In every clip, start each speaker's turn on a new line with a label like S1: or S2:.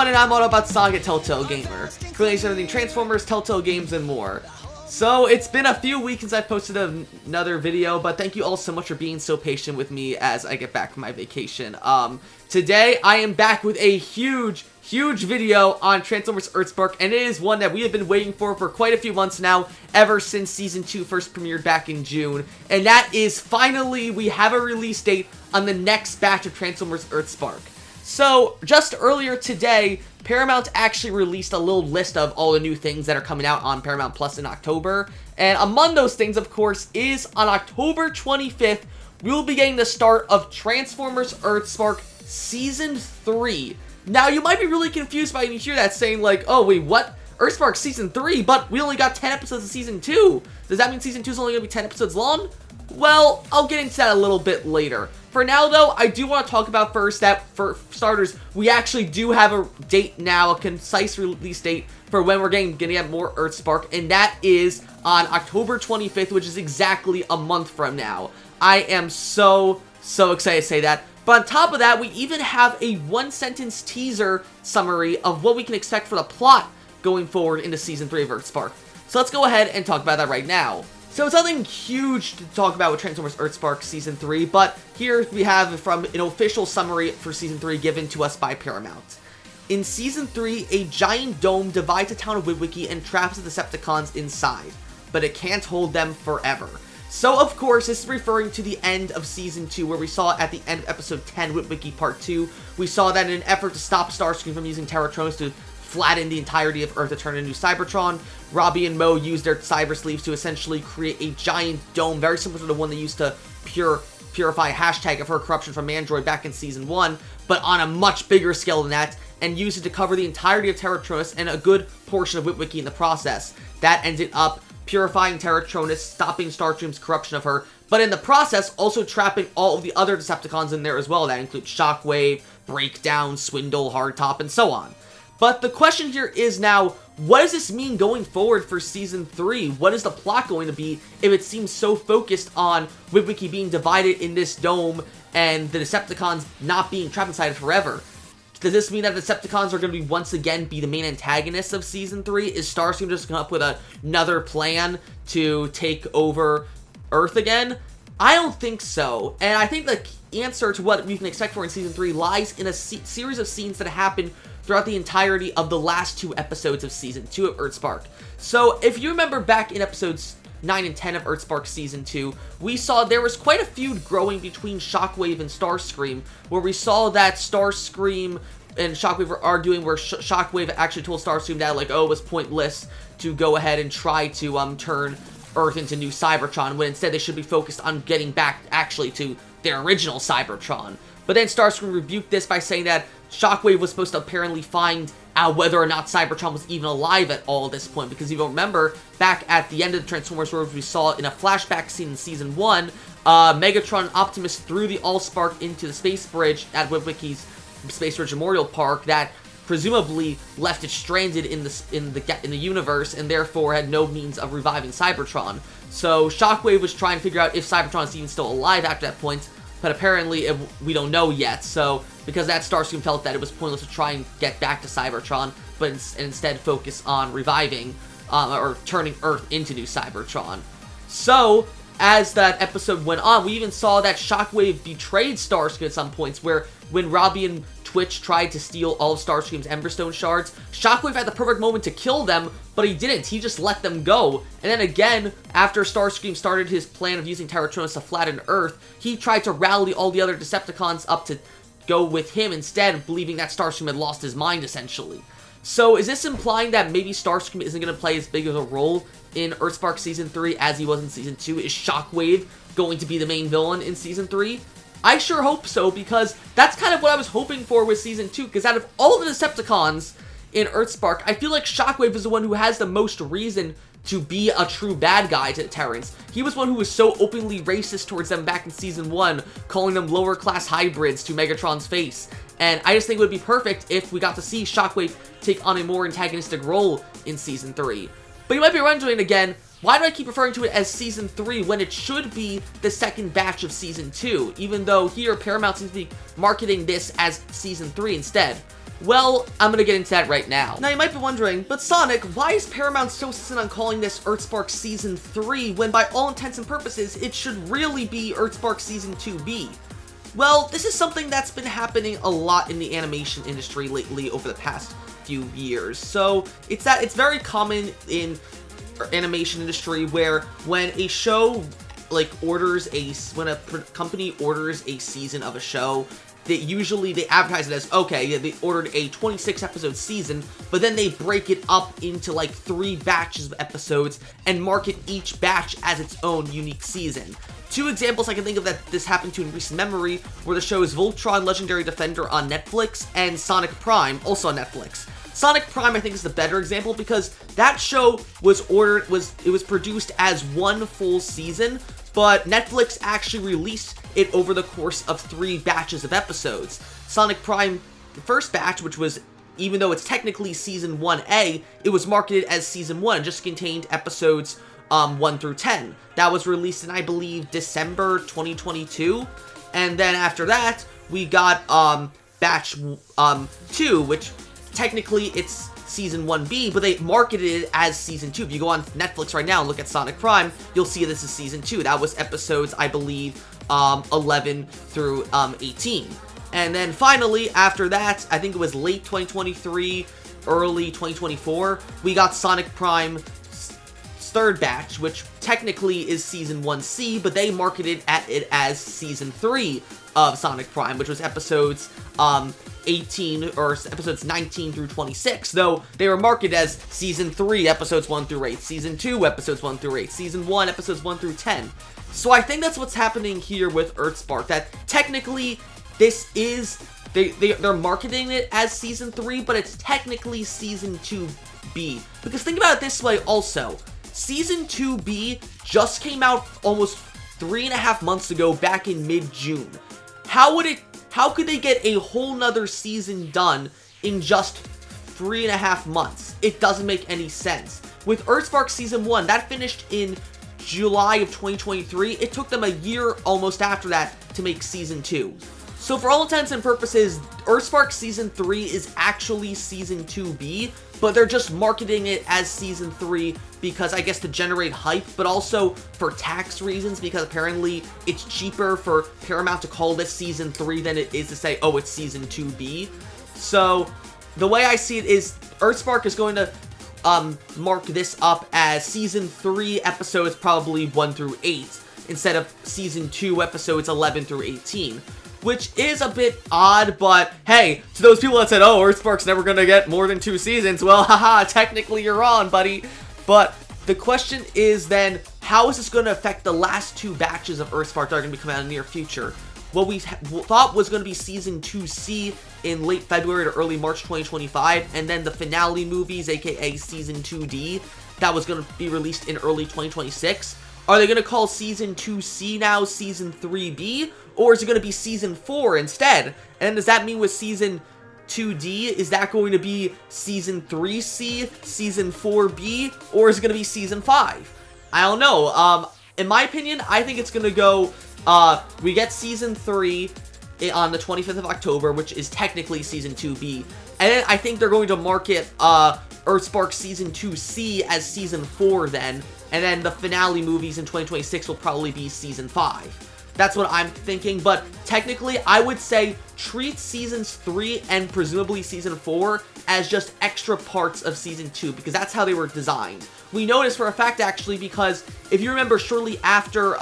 S1: everyone, and I'm Autobot Saga Telltale Gamer, creating everything Transformers, Telltale games, and more. So, it's been a few weeks since I posted another video, but thank you all so much for being so patient with me as I get back from my vacation. Today, I am back with a huge video on Transformers EarthSpark, and it is one that we have been waiting for quite a few months now, ever since Season 2 first premiered back in June. And that is, finally, we have a release date on the next batch of Transformers EarthSpark. So, just earlier today, Paramount actually released a little list of all the new things that are coming out on Paramount Plus in October. And among those things, of course, is on October 25th, we will be getting the start of Transformers EarthSpark Season 3. Now, you might be really confused by when you hear that, saying like, oh, wait, what? EarthSpark Season 3? But we only got 10 episodes of Season 2. Does that mean Season 2 is only going to be 10 episodes long? Well, I'll get into that a little bit later. For now, though, I do want to talk about first that, for starters, we actually do have a date now, a concise release date for when we're going to get more EarthSpark, and that is on October 25th, which is exactly a month from now. I am so excited to say that. But on top of that, we even have a one-sentence teaser summary of what we can expect for the plot going forward into Season 3 of EarthSpark. So let's go ahead and talk about that right now. So it's nothing huge to talk about with Transformers EarthSpark Season 3, but here we have from an official summary for Season 3 given to us by Paramount. In Season 3, a giant dome divides the town of Witwicky and traps the Decepticons inside, but it can't hold them forever. So, of course, this is referring to the end of Season 2, where we saw at the end of Episode 10, Witwicky Part 2, we saw that in an effort to stop Starscream from using Terratronus to flatten the entirety of Earth to turn into Cybertron, Robbie and Mo used their cyber sleeves to essentially create a giant dome, very similar to the one they used to purify hashtag of her corruption from Android back in Season 1, but on a much bigger scale than that, and used it to cover the entirety of Terratronus and a good portion of Witwicky in the process. That ended up purifying Terratronus, stopping Starscream's corruption of her, but in the process, also trapping all of the other Decepticons in there as well. That includes Shockwave, Breakdown, Swindle, Hardtop, and so on. But the question here is now, what does this mean going forward for Season 3? What is the plot going to be if it seems so focused on Witwicky being divided in this dome and the Decepticons not being trapped inside it forever? Does this mean that the Decepticons are going to be once again be the main antagonists of Season 3? Is Starscream just come up with another plan to take over Earth again? I don't think so. And I think the answer to what we can expect for in Season 3 lies in a series of scenes that happen throughout the entirety of the last 2 episodes of Season 2 of EarthSpark. So, if you remember back in episodes 9 and 10 of EarthSpark Season 2, we saw there was quite a feud growing between Shockwave and Starscream, where we saw that Starscream and Shockwave were arguing, where Shockwave actually told Starscream that, like, oh, it was pointless to go ahead and try to turn Earth into new Cybertron, when instead they should be focused on getting back, actually, to their original Cybertron. But then Starscream rebuked this by saying that Shockwave was supposed to apparently find out whether or not Cybertron was even alive at all at this point, because you don't remember, back at the end of the Transformers Wars, we saw in a flashback scene in Season 1, Megatron and Optimus threw the Allspark into the space bridge at Witwicky's Space Bridge Memorial Park that presumably left it stranded in the universe and therefore had no means of reviving Cybertron. So Shockwave was trying to figure out if Cybertron is even still alive after that point, but apparently we don't know yet. So because that, Starscream felt that it was pointless to try and get back to Cybertron, but instead focus on reviving or turning Earth into new Cybertron. So as that episode went on, we even saw that Shockwave betrayed Starscream at some points, where when Robbie and Twitch tried to steal all of Starscream's Emberstone shards, Shockwave had the perfect moment to kill them, but he didn't. He just let them go. And then again, after Starscream started his plan of using Terratronus to flatten Earth, he tried to rally all the other Decepticons up to go with him instead, believing that Starscream had lost his mind, essentially. So is this implying that maybe Starscream isn't going to play as big of a role in EarthSpark Season 3 as he was in Season 2? Is Shockwave going to be the main villain in Season 3? I sure hope so, because that's kind of what I was hoping for with Season 2, because out of all the Decepticons in EarthSpark, I feel like Shockwave is the one who has the most reason to be a true bad guy to the Terrans. He was one who was so openly racist towards them back in Season 1, calling them lower-class hybrids to Megatron's face. And I just think it would be perfect if we got to see Shockwave take on a more antagonistic role in Season 3. But you might be wondering again, why do I keep referring to it as Season 3 when it should be the second batch of Season 2, even though here Paramount seems to be marketing this as Season 3 instead? Well, I'm gonna get into that right now. Now, you might be wondering, but Sonic, why is Paramount so insistent on calling this EarthSpark Season 3 when by all intents and purposes, it should really be EarthSpark Season 2B? Well, this is something that's been happening a lot in the animation industry lately over the past few years. So, it's very common in animation industry where when a show when a company orders a season of a show, they advertise it as, okay, yeah, they ordered a 26 episode season, but then they break it up into like 3 batches of episodes and market each batch as its own unique season. 2 examples I can think of that this happened to in recent memory were the shows Voltron Legendary Defender on Netflix and Sonic Prime, also on Netflix. Sonic Prime, I think, is the better example because that show was produced as 1 full season, but Netflix actually released it over the course of 3 batches of episodes. Sonic Prime, the first batch, which was, even though it's technically Season 1A, it was marketed as Season 1 and just contained episodes 1 through 10. That was released in, I believe, December 2022. And then after that, we got batch 2, which technically it's Season 1B, but they marketed it as Season 2. If you go on Netflix right now and look at Sonic Prime, you'll see this is Season 2. That was episodes, I believe, 11 through 18. And then finally, after that, I think it was late 2023, early 2024, we got Sonic Prime's 3rd batch, which technically is Season 1C, but they marketed it as Season 3 of Sonic Prime, which was episodes 18 or episodes 19 through 26, though they were marketed as Season 3 episodes 1 through 8, Season 2 episodes 1 through 8, Season 1 episodes 1 through 10. So I think that's what's happening here with EarthSpark, that technically this is they're marketing it as Season 3, but it's technically Season 2B. Because think about it this way also, Season 2B just came out almost 3.5 months ago, back in mid-June. How could they get a whole nother season done in just 3.5 months? It doesn't make any sense. With EarthSpark Season 1, that finished in July of 2023. It took them a year almost after that to make Season 2. So for all intents and purposes, EarthSpark Season 3 is actually Season 2B, but they're just marketing it as Season 3 because, I guess, to generate hype, but also for tax reasons, because apparently it's cheaper for Paramount to call this Season 3 than it is to say, oh, it's Season 2B. So the way I see it is EarthSpark is going to mark this up as Season 3 episodes probably 1 through 8 instead of Season 2 episodes 11 through 18. Which is a bit odd, but hey, to those people that said, oh, EarthSpark's never gonna get more than 2 seasons, well, haha, technically you're on, buddy. But the question is then, how is this gonna affect the last 2 batches of EarthSpark that are gonna be coming out in the near future? What we thought was gonna be Season 2C in late February to early March 2025, and then the finale movies, aka Season 2D, that was gonna be released in early 2026. Are they going to call Season 2C now Season 3B? Or is it going to be Season 4 instead? And does that mean with Season 2D, is that going to be Season 3C, Season 4B, or is it going to be Season 5? I don't know. In my opinion, I think it's going to go, we get Season 3 on the 25th of October, which is technically Season 2B. And then I think they're going to market EarthSpark Season 2C as Season 4 then. And then the finale movies in 2026 will probably be Season 5. That's what I'm thinking, but technically, I would say treat Seasons 3 and presumably Season 4 as just extra parts of Season 2, because that's how they were designed. We know this for a fact, actually, because if you remember, shortly after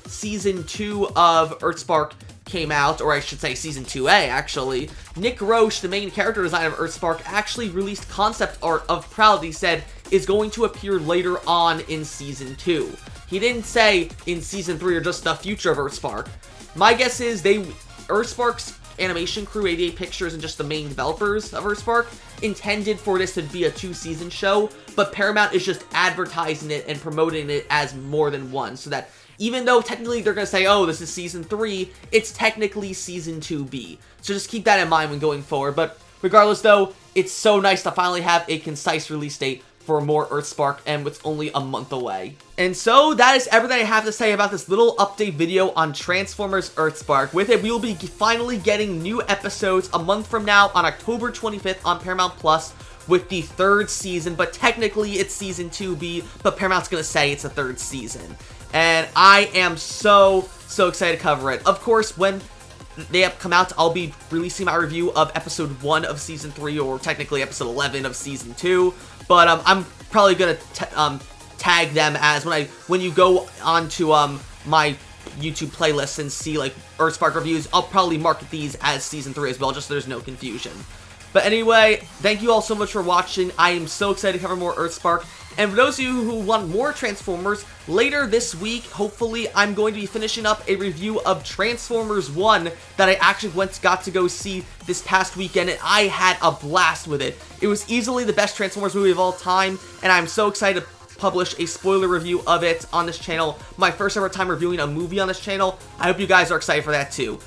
S1: Season 2 of EarthSpark came out, or I should say Season 2A, actually, Nick Roche, the main character designer of EarthSpark, actually released concept art of Proud, he said, is going to appear later on in Season 2. He didn't say in Season 3 or just the future of EarthSpark. My guess is EarthSpark's animation crew, 88 Pictures, and just the main developers of EarthSpark, intended for this to be a 2-season show, but Paramount is just advertising it and promoting it as more than one, so that even though technically they're going to say, oh, this is Season 3, it's technically Season 2B. So just keep that in mind when going forward. But regardless, though, it's so nice to finally have a concise release date for more EarthSpark, and it's only a month away. And so that is everything I have to say about this little update video on Transformers EarthSpark. With it, we will be finally getting new episodes a month from now on October 25th on Paramount Plus with the 3rd season, but technically it's season 2B, but Paramount's gonna say it's a 3rd season. And I am so excited to cover it. Of course, when they have come out, I'll be releasing my review of episode 1 of season 3, or technically episode 11 of season 2, but I'm probably gonna tag them as when you go onto my YouTube playlist and see like EarthSpark reviews, I'll probably mark these as season 3 as well, just so there's no confusion. But anyway, thank you all so much for watching. I am so excited to cover more EarthSpark. And for those of you who want more Transformers, later this week, hopefully, I'm going to be finishing up a review of Transformers 1 that I actually got to go see this past weekend, and I had a blast with it. It was easily the best Transformers movie of all time, and I'm so excited to publish a spoiler review of it on this channel. My first ever time reviewing a movie on this channel. I hope you guys are excited for that too.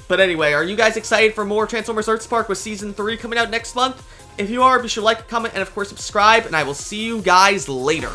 S1: But anyway, are you guys excited for more Transformers EarthSpark with Season 3 coming out next month? If you are, be sure to like, comment, and of course subscribe, and I will see you guys later.